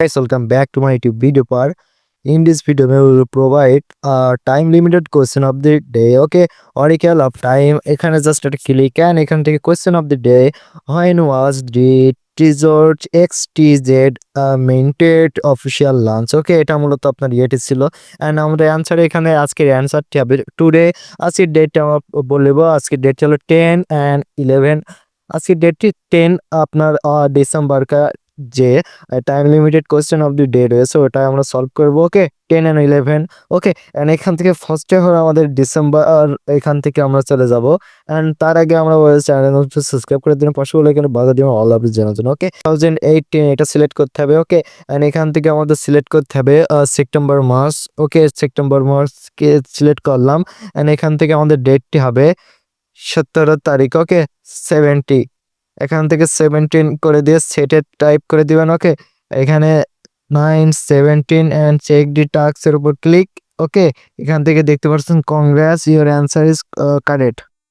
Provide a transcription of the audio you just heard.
Guys, welcome back to my YouTube video part. In this video, we will provide a time limited question of the day. Okay, oracle of time. এখানে just একটা click and এখান থেকে question of the day. When was the Tizort XTZ minted official launch? Okay, এটা মূলত আপনার yeti ছিল and আমাদের answer এখানে আজকের অ্যান্সারটি হবে টুডে। আজকের ডেটটা আমরা বলবো। আজকের ডেট হলো 10 and 11। আজকের ডেটটি 10 আপনার ডিসেম্বর যে time limited question of the day রয়েছে ওটা আমরা সলভ করবো। ওকে, 10 and 11। ওকে, অ্যান্ড এখান থেকে ফার্স্টে হলো আমাদের ডিসেম্বর, আর এখান থেকে আমরা চলে যাব। অ্যান্ড তার আগে আমরা চ্যানেল সাবস্ক্রাইব করে দিন, পাশে বলে এখানে বাধা দিব অল আপডেট জানার জন্য। ওকে, 2018 এটা সিলেক্ট করতে হবে। ওকে, অ্যান্ড এখান থেকে আমাদের সিলেক্ট করতে হবে সেপ্টেম্বর মাস। ওকে, সেপ্টেম্বর মাসকে সিলেক্ট করলাম অ্যান্ড এখান থেকে আমাদের ডেটটি হবে 17 তারিখ। ওকে, 70 এখান থেকে 17 করে দিয়ে সেটে টাইপ করে দিবেন। ওকে, এখানে 917 অ্যান্ড চেক দি টাস্ক এর উপর ক্লিক। ওকে, এখান থেকে দেখতে পাচ্ছেন Congress your answer is correct.